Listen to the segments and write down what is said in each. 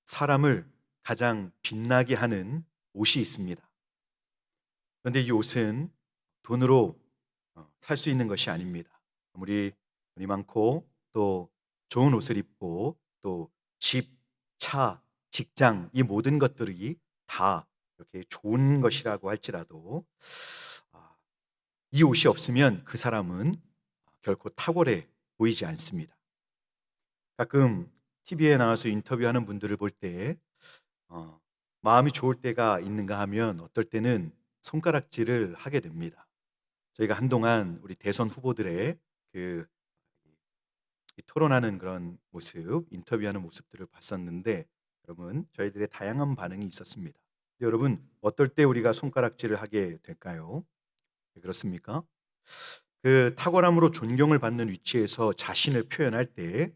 사람을 가장 빛나게 하는 옷이 있습니다. 그런데 이 옷은 돈으로 살 수 있는 것이 아닙니다. 아무리 돈이 많고 또 좋은 옷을 입고 또 집, 차, 직장 이 모든 것들이 다 이렇게 좋은 것이라고 할지라도 아, 이 옷이 없으면 그 사람은 결코 탁월해 보이지 않습니다. 가끔 TV에 나와서 인터뷰하는 분들을 볼 때 마음이 좋을 때가 있는가 하면 어떨 때는 손가락질을 하게 됩니다. 저희가 한동안 우리 대선 후보들의 그 이 토론하는 그런 모습, 인터뷰하는 모습들을 봤었는데 여러분 저희들의 다양한 반응이 있었습니다. 여러분 어떨 때 우리가 손가락질을 하게 될까요? 왜 그렇습니까? 그 탁월함으로 존경을 받는 위치에서 자신을 표현할 때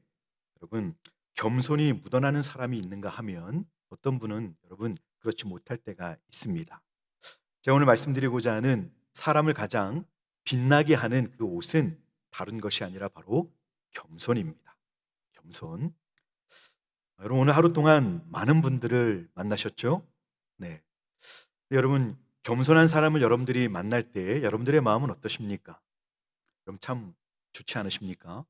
여러분 겸손이 묻어나는 사람이 있는가 하면 어떤 분은 여러분 그렇지 못할 때가 있습니다. 제가 오늘 말씀드리고자 하는 사람을 가장 빛나게 하는 그 옷은 다른 것이 아니라 바로 겸손입니다. 겸손. 여러분 오늘 하루 동안 많은 분들을 만나셨죠? 네. 여러분 겸손한 사람을 여러분들이 만날 때 여러분들의 마음은 어떠십니까? 그럼 참 좋지 않으십니까?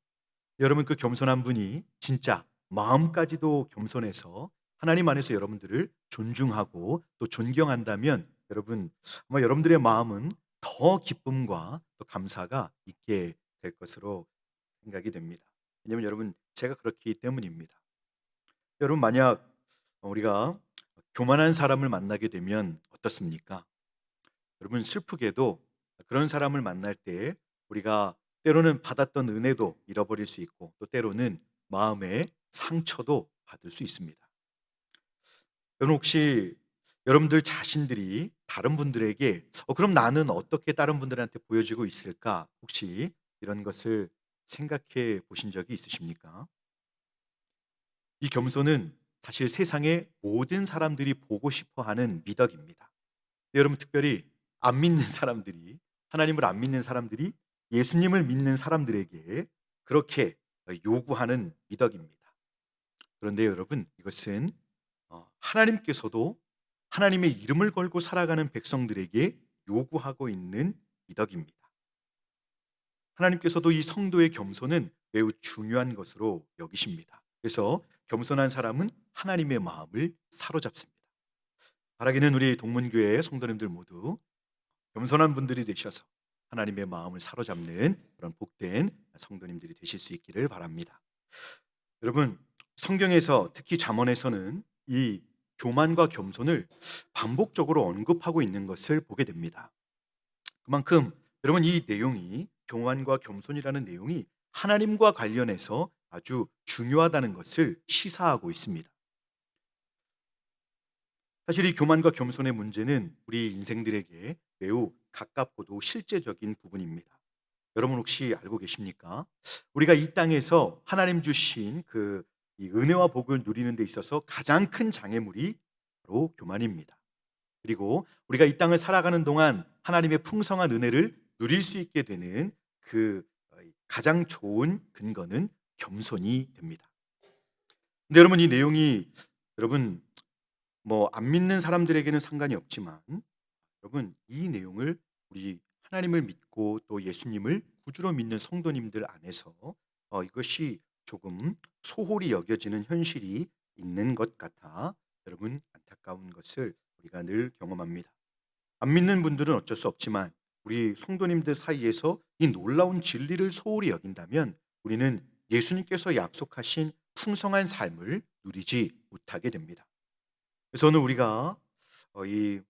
여러분 그 겸손한 분이 진짜 마음까지도 겸손해서 하나님 안에서 여러분들을 존중하고 또 존경한다면 여러분 아마 여러분들의 마음은 더 기쁨과 또 감사가 있게 될 것으로 생각이 됩니다. 왜냐하면 여러분 제가 그렇기 때문입니다. 여러분 만약 우리가 교만한 사람을 만나게 되면 어떻습니까? 여러분 슬프게도 그런 사람을 만날 때 우리가 때로는 받았던 은혜도 잃어버릴 수 있고 또 때로는 마음의 상처도 받을 수 있습니다. 여러분 혹시 여러분들 자신들이 다른 분들에게 그럼 나는 어떻게 다른 분들한테 보여지고 있을까? 혹시 이런 것을 생각해 보신 적이 있으십니까? 이 겸손은 사실 세상의 모든 사람들이 보고 싶어 하는 미덕입니다. 여러분 특별히 안 믿는 사람들이 하나님을 안 믿는 사람들이 예수님을 믿는 사람들에게 그렇게 요구하는 미덕입니다. 그런데 여러분 이것은 하나님께서도 하나님의 이름을 걸고 살아가는 백성들에게 요구하고 있는 미덕입니다. 하나님께서도 이 성도의 겸손은 매우 중요한 것으로 여기십니다. 그래서 겸손한 사람은 하나님의 마음을 사로잡습니다. 바라기는 우리 동문교회 성도님들 모두 겸손한 분들이 되셔서 하나님의 마음을 사로잡는 그런 복된 성도님들이 되실 수 있기를 바랍니다. 여러분, 성경에서 특히 잠언에서는 이 교만과 겸손을 반복적으로 언급하고 있는 것을 보게 됩니다. 그만큼 여러분 이 내용이 교만과 겸손이라는 내용이 하나님과 관련해서 아주 중요하다는 것을 시사하고 있습니다. 사실 이 교만과 겸손의 문제는 우리 인생들에게 매우 가깝고도 실제적인 부분입니다. 여러분 혹시 알고 계십니까? 우리가 이 땅에서 하나님 주신 이 은혜와 복을 누리는 데 있어서 가장 큰 장애물이 바로 교만입니다. 그리고 우리가 이 땅을 살아가는 동안 하나님의 풍성한 은혜를 누릴 수 있게 되는 가장 좋은 근거는 겸손이 됩니다. 근데 여러분 이 내용이 여러분 뭐 안 믿는 사람들에게는 상관이 없지만 여러분 이 내용을 우리 하나님을 믿고 또 예수님을 구주로 믿는 성도님들 안에서 이것이 조금 소홀히 여겨지는 현실이 있는 것 같아 여러분 안타까운 것을 우리가 늘 경험합니다. 안 믿는 분들은 어쩔 수 없지만 우리 성도님들 사이에서 이 놀라운 진리를 소홀히 여긴다면 우리는 예수님께서 약속하신 풍성한 삶을 누리지 못하게 됩니다. 그래서 오늘 우리가 이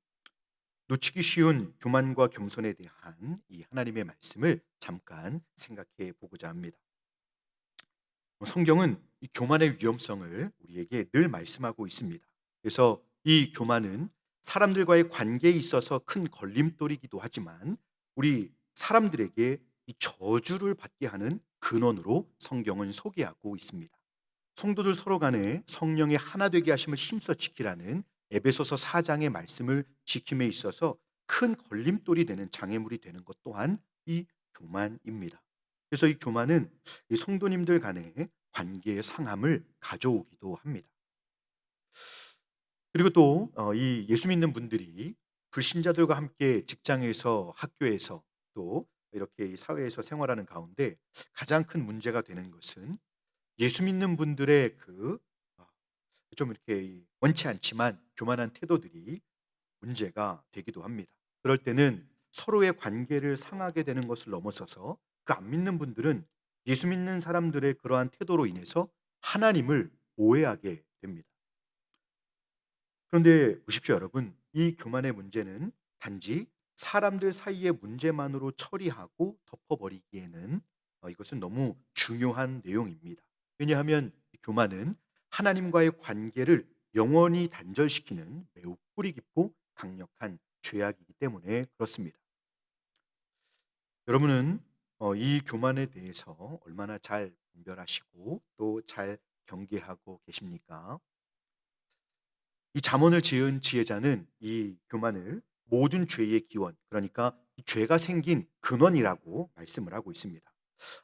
놓치기 쉬운 교만과 겸손에 대한 이 하나님의 말씀을 잠깐 생각해 보고자 합니다. 성경은 이 교만의 위험성을 우리에게 늘 말씀하고 있습니다. 그래서 이 교만은 사람들과의 관계에 있어서 큰 걸림돌이기도 하지만 우리 사람들에게 이 저주를 받게 하는 근원으로 성경은 소개하고 있습니다. 성도들 서로 간에 성령의 하나 되게 하심을 힘써 지키라는 에베소서 4장의 말씀을 지킴에 있어서 큰 걸림돌이 되는 장애물이 되는 것 또한 이 교만입니다. 그래서 이 교만은 이 성도님들 간의 관계의 상함을 가져오기도 합니다. 그리고 또 이 예수 믿는 분들이 불신자들과 함께 직장에서 학교에서 또 이렇게 이 사회에서 생활하는 가운데 가장 큰 문제가 되는 것은 예수 믿는 분들의 좀 이렇게 원치 않지만 교만한 태도들이 문제가 되기도 합니다. 그럴 때는 서로의 관계를 상하게 되는 것을 넘어서서 그 안 믿는 분들은 예수 믿는 사람들의 그러한 태도로 인해서 하나님을 오해하게 됩니다. 그런데 보십시오, 여러분. 이 교만의 문제는 단지 사람들 사이의 문제만으로 처리하고 덮어버리기에는 이것은 너무 중요한 내용입니다. 왜냐하면 이 교만은 하나님과의 관계를 영원히 단절시키는 매우 뿌리 깊고 강력한 죄악이기 때문에 그렇습니다. 여러분은 이 교만에 대해서 얼마나 잘 분별하시고 또 잘 경계하고 계십니까? 이 잠언을 지은 지혜자는 이 교만을 모든 죄의 기원, 그러니까 이 죄가 생긴 근원이라고 말씀을 하고 있습니다.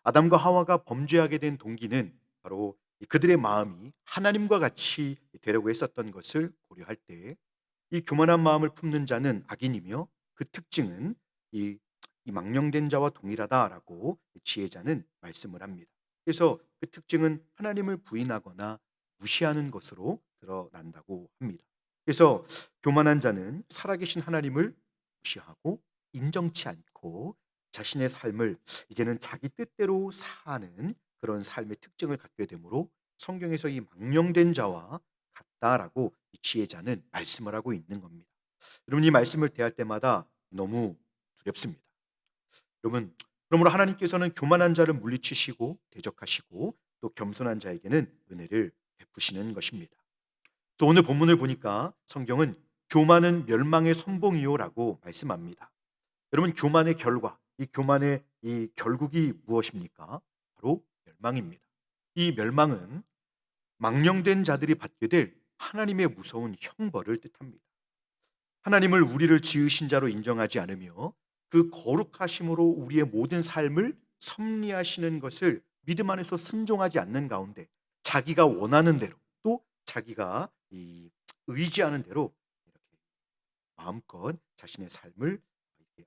아담과 하와가 범죄하게 된 동기는 바로 그들의 마음이 하나님과 같이 되려고 했었던 것을 고려할 때 이 교만한 마음을 품는 자는 악인이며 그 특징은 이, 이 망령된 자와 동일하다라고 지혜자는 말씀을 합니다. 그래서 그 특징은 하나님을 부인하거나 무시하는 것으로 드러난다고 합니다. 그래서 교만한 자는 살아계신 하나님을 무시하고 인정치 않고 자신의 삶을 이제는 자기 뜻대로 사는 그런 삶의 특징을 갖게 되므로 성경에서 이 망령된 자와 같다라고 이 지혜자는 말씀을 하고 있는 겁니다. 여러분 이 말씀을 대할 때마다 너무 두렵습니다. 여러분 그러므로 하나님께서는 교만한 자를 물리치시고 대적하시고 또 겸손한 자에게는 은혜를 베푸시는 것입니다. 또 오늘 본문을 보니까 성경은 교만은 멸망의 선봉이요라고 말씀합니다. 여러분 교만의 결과, 이 교만의 이 결국이 무엇입니까? 바로 멸망입니다. 이 멸망은 망령된 자들이 받게 될 하나님의 무서운 형벌을 뜻합니다. 하나님을 우리를 지으신 자로 인정하지 않으며 그 거룩하심으로 우리의 모든 삶을 섭리하시는 것을 믿음 안에서 순종하지 않는 가운데 자기가 원하는 대로 또 자기가 의지하는 대로 이렇게 마음껏 자신의 삶을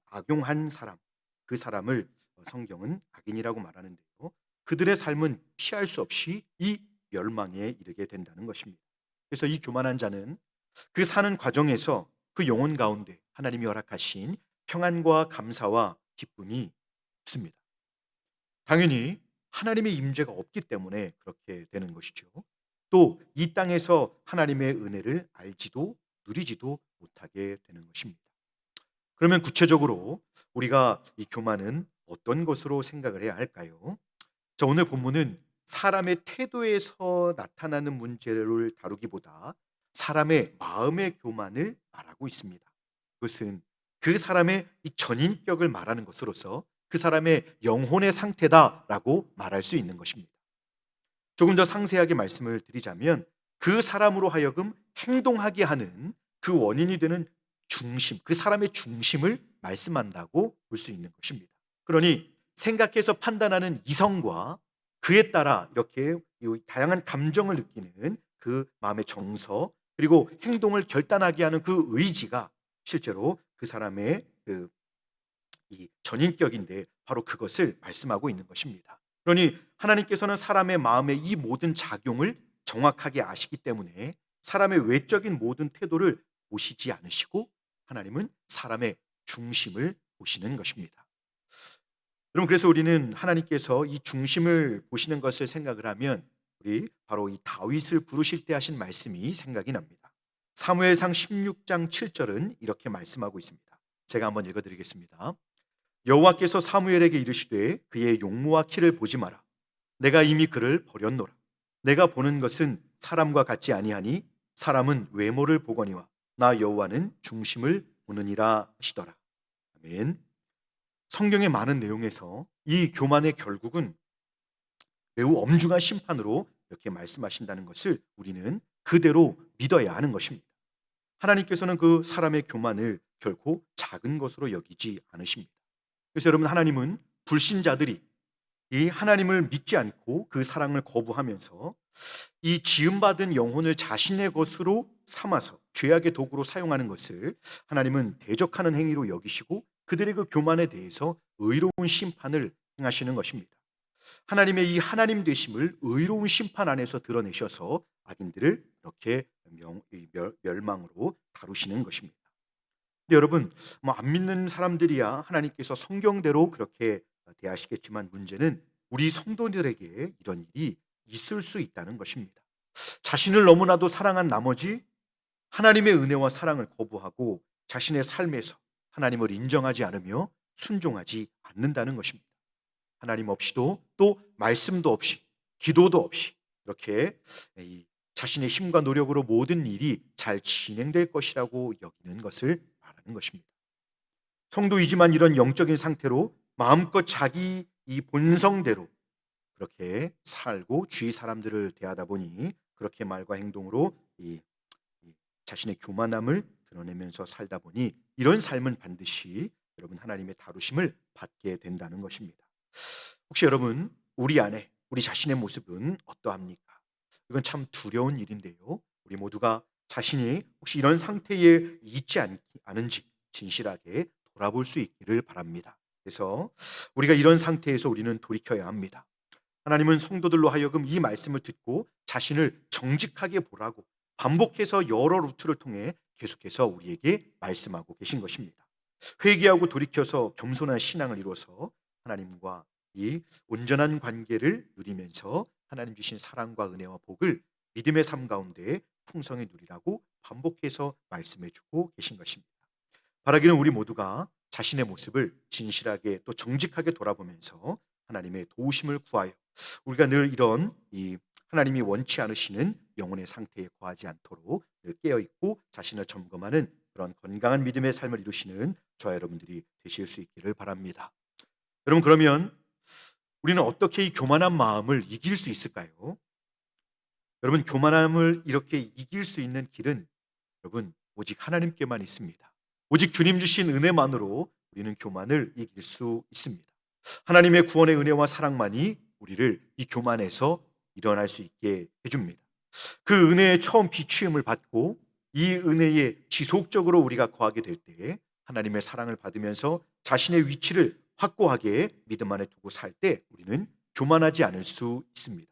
악용한 사람, 그 사람을 성경은 악인이라고 말하는데요. 그들의 삶은 피할 수 없이 이 멸망에 이르게 된다는 것입니다. 그래서 이 교만한 자는 그 사는 과정에서 그 영혼 가운데 하나님이 허락하신 평안과 감사와 기쁨이 없습니다. 당연히 하나님의 임재가 없기 때문에 그렇게 되는 것이죠. 또 이 땅에서 하나님의 은혜를 알지도 누리지도 못하게 되는 것입니다. 그러면 구체적으로 우리가 이 교만은 어떤 것으로 생각을 해야 할까요? 자, 오늘 본문은 사람의 태도에서 나타나는 문제를 다루기보다 사람의 마음의 교만을 말하고 있습니다. 그것은 그 사람의 이 전인격을 말하는 것으로서 그 사람의 영혼의 상태다라고 말할 수 있는 것입니다. 조금 더 상세하게 말씀을 드리자면 그 사람으로 하여금 행동하게 하는 그 원인이 되는 중심, 그 사람의 중심을 말씀한다고 볼 수 있는 것입니다. 그러니 생각해서 판단하는 이성과 그에 따라 이렇게 이 다양한 감정을 느끼는 그 마음의 정서 그리고 행동을 결단하게 하는 그 의지가 실제로 그 사람의 이 전인격인데 바로 그것을 말씀하고 있는 것입니다. 그러니 하나님께서는 사람의 마음의 이 모든 작용을 정확하게 아시기 때문에 사람의 외적인 모든 태도를 보시지 않으시고 하나님은 사람의 중심을 보시는 것입니다. 여러분 그래서 우리는 하나님께서 이 중심을 보시는 것을 생각을 하면 우리 바로 이 다윗을 부르실 때 하신 말씀이 생각이 납니다. 사무엘상 16장 7절은 이렇게 말씀하고 있습니다. 제가 한번 읽어 드리겠습니다. 여호와께서 사무엘에게 이르시되 그의 용모와 키를 보지 마라. 내가 이미 그를 버렸노라. 내가 보는 것은 사람과 같지 아니하니 사람은 외모를 보거니와 나 여호와는 중심을 보느니라 하시더라. 아멘. 성경의 많은 내용에서 이 교만의 결국은 매우 엄중한 심판으로 이렇게 말씀하신다는 것을 우리는 그대로 믿어야 하는 것입니다. 하나님께서는 그 사람의 교만을 결코 작은 것으로 여기지 않으십니다. 그래서 여러분 하나님은 불신자들이 이 하나님을 믿지 않고 그 사랑을 거부하면서 이 지음받은 영혼을 자신의 것으로 삼아서 죄악의 도구로 사용하는 것을 하나님은 대적하는 행위로 여기시고 그들의 그 교만에 대해서 의로운 심판을 행하시는 것입니다. 하나님의 이 하나님 되심을 의로운 심판 안에서 드러내셔서 악인들을 이렇게 멸망으로 다루시는 것입니다. 근데 여러분, 뭐 안 믿는 사람들이야 하나님께서 성경대로 그렇게 대하시겠지만 문제는 우리 성도들에게 이런 일이 있을 수 있다는 것입니다. 자신을 너무나도 사랑한 나머지 하나님의 은혜와 사랑을 거부하고 자신의 삶에서 하나님을 인정하지 않으며 순종하지 않는다는 것입니다. 하나님 없이도 또 말씀도 없이 기도도 없이 이렇게 자신의 힘과 노력으로 모든 일이 잘 진행될 것이라고 여기는 것을 말하는 것입니다. 성도이지만 이런 영적인 상태로 마음껏 자기 이 본성대로 그렇게 살고 주위 사람들을 대하다 보니 그렇게 말과 행동으로 이 자신의 교만함을 드러내면서 살다 보니 이런 삶은 반드시 여러분 하나님의 다루심을 받게 된다는 것입니다. 혹시 여러분 우리 안에 우리 자신의 모습은 어떠합니까? 이건 참 두려운 일인데요. 우리 모두가 자신이 혹시 이런 상태에 있지 않은지 진실하게 돌아볼 수 있기를 바랍니다. 그래서 우리가 이런 상태에서 우리는 돌이켜야 합니다. 하나님은 성도들로 하여금 이 말씀을 듣고 자신을 정직하게 보라고 반복해서 여러 루트를 통해 계속해서 우리에게 말씀하고 계신 것입니다. 회개하고 돌이켜서 겸손한 신앙을 이루어서 하나님과 이 온전한 관계를 누리면서 하나님 주신 사랑과 은혜와 복을 믿음의 삶 가운데 풍성히 누리라고 반복해서 말씀해 주고 계신 것입니다. 바라기는 우리 모두가 자신의 모습을 진실하게 또 정직하게 돌아보면서 하나님의 도우심을 구하여 우리가 늘 이런 이 하나님이 원치 않으시는 영혼의 상태에 거하지 않도록 늘 깨어있고 자신을 점검하는 그런 건강한 믿음의 삶을 이루시는 저와 여러분들이 되실 수 있기를 바랍니다. 여러분 그러면 우리는 어떻게 이 교만한 마음을 이길 수 있을까요? 여러분 교만함을 이렇게 이길 수 있는 길은 여러분 오직 하나님께만 있습니다. 오직 주님 주신 은혜만으로 우리는 교만을 이길 수 있습니다. 하나님의 구원의 은혜와 사랑만이 우리를 이 교만에서 일어날 수 있게 해줍니다. 그 은혜의 처음 비추임을 받고 이 은혜에 지속적으로 우리가 거하게 될 때 하나님의 사랑을 받으면서 자신의 위치를 확고하게 믿음 안에 두고 살 때 우리는 교만하지 않을 수 있습니다.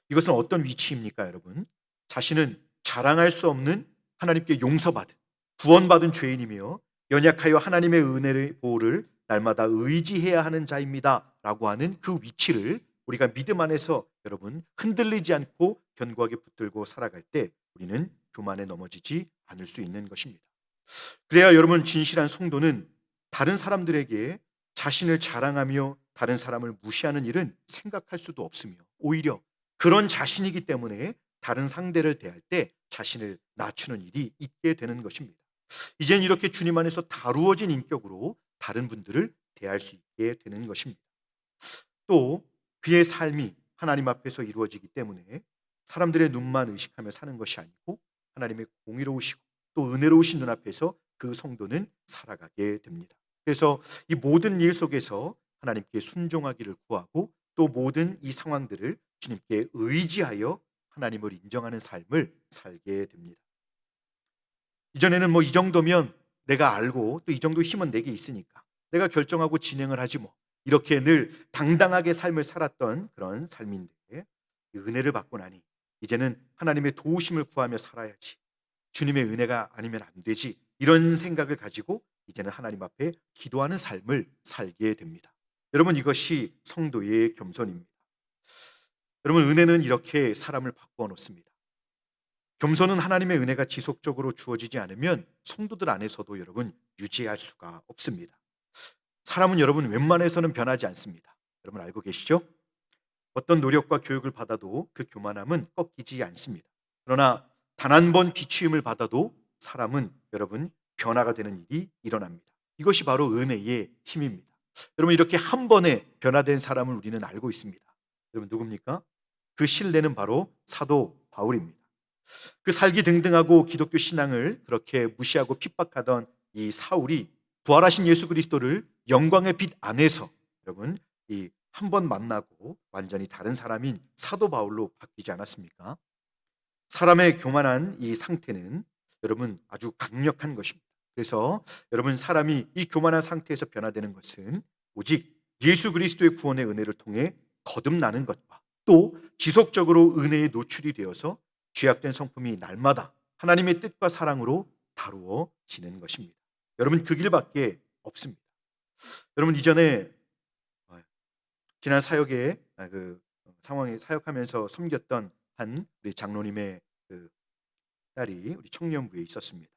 이것은 어떤 위치입니까, 여러분? 자신은 자랑할 수 없는 하나님께 용서받은 구원받은 죄인이며 연약하여 하나님의 은혜의 보호를 날마다 의지해야 하는 자입니다라고 하는 그 위치를 우리가 믿음 안에서 여러분 흔들리지 않고 견고하게 붙들고 살아갈 때 우리는 교만에 넘어지지 않을 수 있는 것입니다. 그래야 여러분 진실한 성도는 다른 사람들에게 자신을 자랑하며 다른 사람을 무시하는 일은 생각할 수도 없으며 오히려 그런 자신이기 때문에 다른 상대를 대할 때 자신을 낮추는 일이 있게 되는 것입니다. 이젠 이렇게 주님 안에서 다루어진 인격으로 다른 분들을 대할 수 있게 되는 것입니다. 또 그의 삶이 하나님 앞에서 이루어지기 때문에 사람들의 눈만 의식하며 사는 것이 아니고 하나님의 공의로우시고 또 은혜로우신 눈앞에서 그 성도는 살아가게 됩니다. 그래서 이 모든 일 속에서 하나님께 순종하기를 구하고 또 모든 이 상황들을 주님께 의지하여 하나님을 인정하는 삶을 살게 됩니다. 이전에는 뭐 이 정도면 내가 알고 또 이 정도 힘은 내게 있으니까 내가 결정하고 진행을 하지 뭐 이렇게 늘 당당하게 삶을 살았던 그런 삶인데 이 은혜를 받고 나니 이제는 하나님의 도우심을 구하며 살아야지 주님의 은혜가 아니면 안 되지 이런 생각을 가지고 이제는 하나님 앞에 기도하는 삶을 살게 됩니다. 여러분 이것이 성도의 겸손입니다. 여러분 은혜는 이렇게 사람을 바꾸어 놓습니다. 겸손은 하나님의 은혜가 지속적으로 주어지지 않으면 성도들 안에서도 여러분 유지할 수가 없습니다. 사람은 여러분 웬만해서는 변하지 않습니다. 여러분 알고 계시죠? 어떤 노력과 교육을 받아도 그 교만함은 꺾이지 않습니다. 그러나 단 한 번 비추임을 받아도 사람은 여러분 변화가 되는 일이 일어납니다. 이것이 바로 은혜의 힘입니다. 여러분 이렇게 한 번에 변화된 사람을 우리는 알고 있습니다. 여러분 누굽니까? 그 신뢰는 바로 사도 바울입니다. 그 살기 등등하고 기독교 신앙을 그렇게 무시하고 핍박하던 이 사울이 부활하신 예수 그리스도를 영광의 빛 안에서 여러분 이 한 번 만나고 완전히 다른 사람인 사도 바울로 바뀌지 않았습니까? 사람의 교만한 이 상태는 여러분 아주 강력한 것입니다. 그래서 여러분 사람이 이 교만한 상태에서 변화되는 것은 오직 예수 그리스도의 구원의 은혜를 통해 거듭나는 것과 또 지속적으로 은혜에 노출이 되어서 죄악된 성품이 날마다 하나님의 뜻과 사랑으로 다루어지는 것입니다. 여러분 그 길밖에 없습니다. 여러분 이전에 지난 사역에 상황에 사역하면서 섬겼던 한 우리 장로님의 그 딸이 우리 청년부에 있었습니다.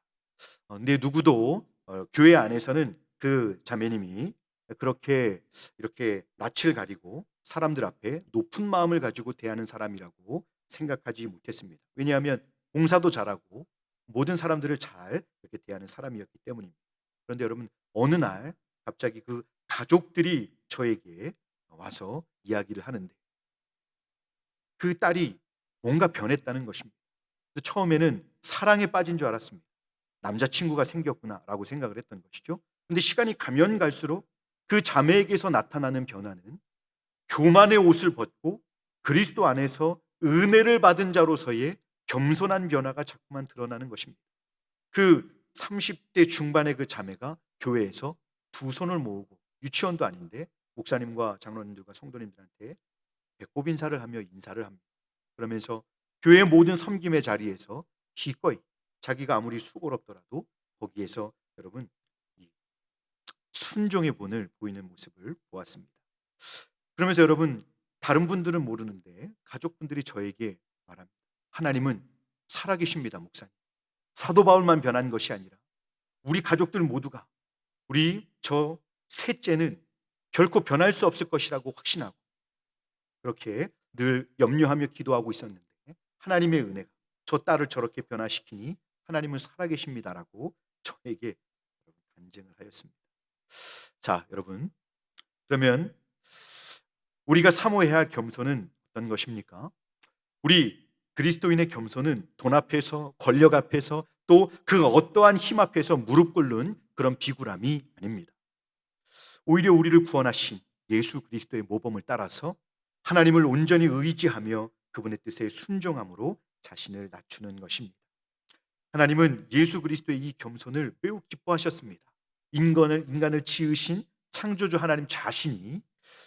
근데 누구도 교회 안에서는 그 자매님이 그렇게 이렇게 낯을 가리고 사람들 앞에 높은 마음을 가지고 대하는 사람이라고 생각하지 못했습니다. 왜냐하면 봉사도 잘하고 모든 사람들을 잘 이렇게 대하는 사람이었기 때문입니다. 그런데 여러분 어느 날 갑자기 그 가족들이 저에게 와서 이야기를 하는데 그 딸이 뭔가 변했다는 것입니다. 그래서 처음에는 사랑에 빠진 줄 알았습니다. 남자친구가 생겼구나라고 생각을 했던 것이죠. 근데 시간이 가면 갈수록 그 자매에게서 나타나는 변화는 교만의 옷을 벗고 그리스도 안에서 은혜를 받은 자로서의 겸손한 변화가 자꾸만 드러나는 것입니다. 그 30대 중반의 그 자매가 교회에서 두 손을 모으고 유치원도 아닌데 목사님과 장로님들과 성도님들한테 배꼽 인사를 하며 인사를 합니다. 그러면서 교회 모든 섬김의 자리에서 기꺼이 자기가 아무리 수고롭더라도 거기에서 여러분 이 순종의 본을 보이는 모습을 보았습니다. 그러면서 여러분 다른 분들은 모르는데 가족분들이 저에게 말합니다. 하나님은 살아계십니다, 목사님. 사도 바울만 변한 것이 아니라 우리 가족들 모두가 우리 저 셋째는 결코 변할 수 없을 것이라고 확신하고 그렇게 늘 염려하며 기도하고 있었는데 하나님의 은혜가 저 딸을 저렇게 변화시키니 하나님은 살아계십니다라고 저에게 간증을 하였습니다. 자, 여러분 그러면 우리가 사모해야 할 겸손은 어떤 것입니까? 우리 그리스도인의 겸손은 돈 앞에서 권력 앞에서 또 그 어떠한 힘 앞에서 무릎 꿇는 그런 비굴함이 아닙니다. 오히려 우리를 구원하신 예수 그리스도의 모범을 따라서 하나님을 온전히 의지하며 그분의 뜻에 순종함으로 자신을 낮추는 것입니다. 하나님은 예수 그리스도의 이 겸손을 매우 기뻐하셨습니다. 인간을 지으신 창조주 하나님 자신이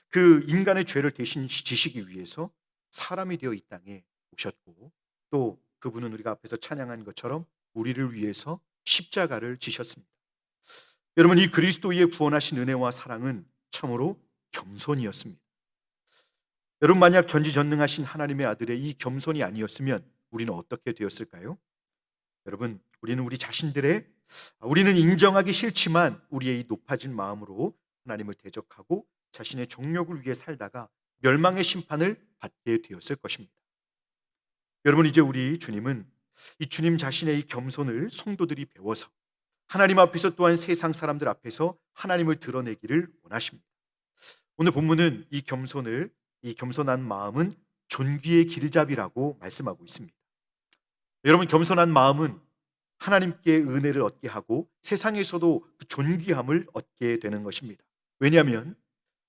그 인간의 죄를 대신 지시기 위해서 사람이 되어 이 땅에 오셨고 또 그분은 우리가 앞에서 찬양한 것처럼 우리를 위해서 십자가를 지셨습니다. 여러분 이 그리스도의 구원하신 은혜와 사랑은 참으로 겸손이었습니다. 여러분 만약 전지전능하신 하나님의 아들의 이 겸손이 아니었으면 우리는 어떻게 되었을까요? 여러분 우리는 우리 자신들의 우리는 인정하기 싫지만 우리의 이 높아진 마음으로 하나님을 대적하고 자신의 정욕을 위해 살다가 멸망의 심판을 받게 되었을 것입니다. 여러분 이제 우리 주님은 이 주님 자신의 이 겸손을 성도들이 배워서 하나님 앞에서 또한 세상 사람들 앞에서 하나님을 드러내기를 원하십니다. 오늘 본문은 이 겸손한 마음은 존귀의 길잡이라고 말씀하고 있습니다. 여러분 겸손한 마음은 하나님께 은혜를 얻게 하고 세상에서도 그 존귀함을 얻게 되는 것입니다. 왜냐하면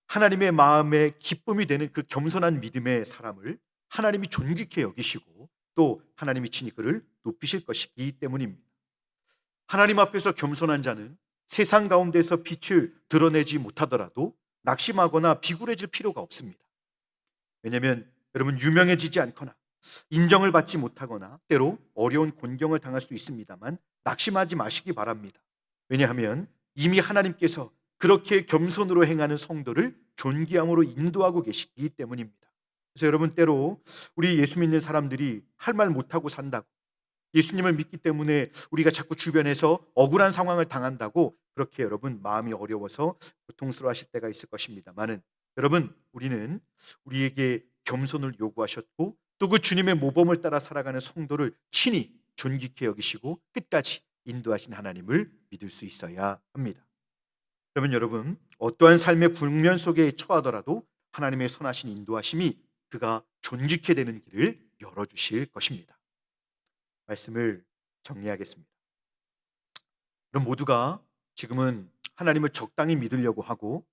하나님의 마음에 기쁨이 되는 그 겸손한 믿음의 사람을 하나님이 존귀케 여기시고 또 하나님이 친히 그를 높이실 것이기 때문입니다. 하나님 앞에서 겸손한 자는 세상 가운데서 빛을 드러내지 못하더라도 낙심하거나 비굴해질 필요가 없습니다. 왜냐하면 여러분 유명해지지 않거나 인정을 받지 못하거나 때로 어려운 곤경을 당할 수 있습니다만 낙심하지 마시기 바랍니다. 왜냐하면 이미 하나님께서 그렇게 겸손으로 행하는 성도를 존귀함으로 인도하고 계시기 때문입니다. 그래서 여러분 때로 우리 예수 믿는 사람들이 할 말 못하고 산다고 예수님을 믿기 때문에 우리가 자꾸 주변에서 억울한 상황을 당한다고 그렇게 여러분 마음이 어려워서 고통스러워하실 때가 있을 것입니다만은 여러분 우리는 우리에게 겸손을 요구하셨고 또 그 주님의 모범을 따라 살아가는 성도를 친히 존귀케 여기시고 끝까지 인도하신 하나님을 믿을 수 있어야 합니다. 그러면 여러분 어떠한 삶의 국면 속에 처하더라도 하나님의 선하신 인도하심이 그가 존귀케 되는 길을 열어주실 것입니다. 말씀을 정리하겠습니다. 그럼 모두가 지금은 하나님을 적당히 믿으려고 하고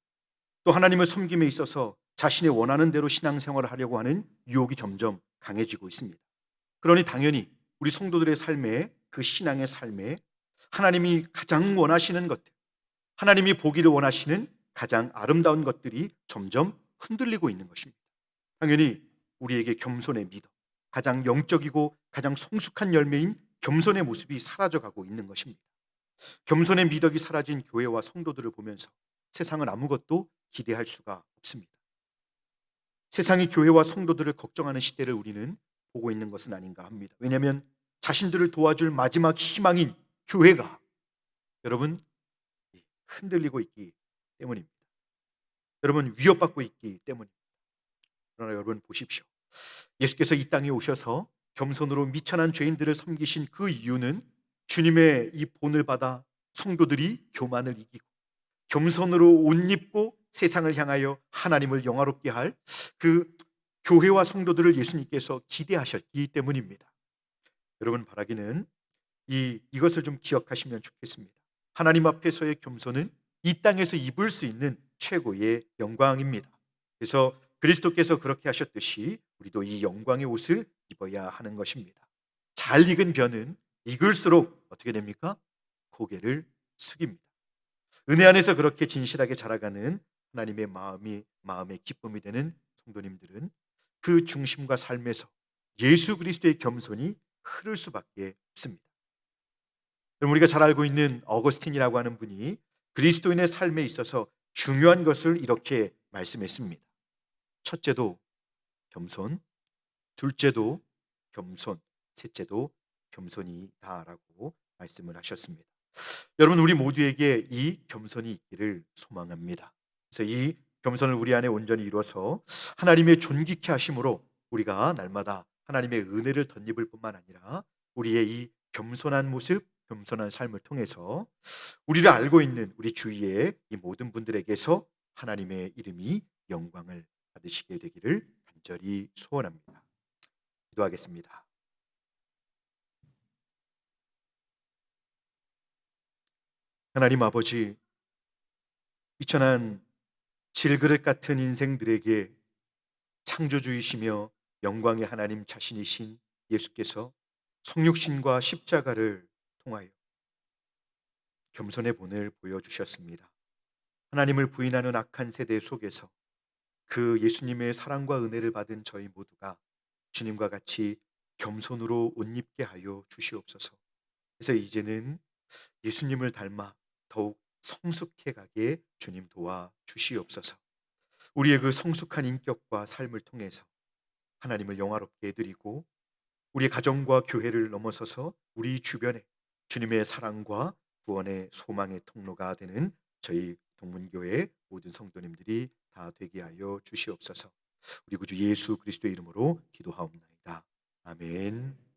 또 하나님을 섬김에 있어서 자신의 원하는 대로 신앙생활을 하려고 하는 유혹이 점점 강해지고 있습니다. 그러니 당연히 우리 성도들의 삶에, 그 신앙의 삶에 하나님이 가장 원하시는 것들, 하나님이 보기를 원하시는 가장 아름다운 것들이 점점 흔들리고 있는 것입니다. 당연히 우리에게 겸손의 미덕, 가장 영적이고 가장 성숙한 열매인 겸손의 모습이 사라져가고 있는 것입니다. 겸손의 미덕이 사라진 교회와 성도들을 보면서 세상은 아무것도 기대할 수가 없습니다. 세상이 교회와 성도들을 걱정하는 시대를 우리는 보고 있는 것은 아닌가 합니다. 왜냐하면 자신들을 도와줄 마지막 희망인 교회가 여러분 흔들리고 있기 때문입니다. 여러분 위협받고 있기 때문입니다. 그러나 여러분 보십시오. 예수께서 이 땅에 오셔서 겸손으로 미천한 죄인들을 섬기신 그 이유는 주님의 이 본을 받아 성도들이 교만을 이기고 겸손으로 옷 입고 세상을 향하여 하나님을 영화롭게 할 그 교회와 성도들을 예수님께서 기대하셨기 때문입니다. 여러분 바라기는 이것을 좀 기억하시면 좋겠습니다. 하나님 앞에서의 겸손은 이 땅에서 입을 수 있는 최고의 영광입니다. 그래서 그리스도께서 그렇게 하셨듯이 우리도 이 영광의 옷을 입어야 하는 것입니다. 잘 익은 벼는 익을수록 어떻게 됩니까? 고개를 숙입니다. 은혜 안에서 그렇게 진실하게 자라가는 하나님의 마음의 기쁨이 되는 성도님들은 그 중심과 삶에서 예수 그리스도의 겸손이 흐를 수밖에 없습니다. 그럼 우리가 잘 알고 있는 어거스틴이라고 하는 분이 그리스도인의 삶에 있어서 중요한 것을 이렇게 말씀했습니다. 첫째도 겸손, 둘째도 겸손, 셋째도 겸손이다라고 말씀을 하셨습니다. 여러분 우리 모두에게 이 겸손이 있기를 소망합니다. 그래서 이 겸손을 우리 안에 온전히 이루어서 하나님의 존귀케 하심으로 우리가 날마다 하나님의 은혜를 덧입을 뿐만 아니라 우리의 이 겸손한 모습, 겸손한 삶을 통해서 우리를 알고 있는 우리 주위의 이 모든 분들에게서 하나님의 이름이 영광을 받으시게 되기를 간절히 소원합니다. 기도하겠습니다. 하나님 아버지, 비천한 질그릇 같은 인생들에게 창조주이시며 영광의 하나님 자신이신 예수께서 성육신과 십자가를 통하여 겸손의 본을 보여주셨습니다. 하나님을 부인하는 악한 세대 속에서 그 예수님의 사랑과 은혜를 받은 저희 모두가 주님과 같이 겸손으로 옷 입게 하여 주시옵소서. 그래서 이제는 예수님을 닮아 더욱 성숙해 가게 주님 도와 주시옵소서. 우리의 그 성숙한 인격과 삶을 통해서 하나님을 영화롭게 해드리고 우리 가정과 교회를 넘어서서 우리 주변에 주님의 사랑과 구원의 소망의 통로가 되는 저희 동문교회 모든 성도님들이 다 되게 하여 주시옵소서. 우리 구주 예수 그리스도의 이름으로 기도하옵나이다. 아멘.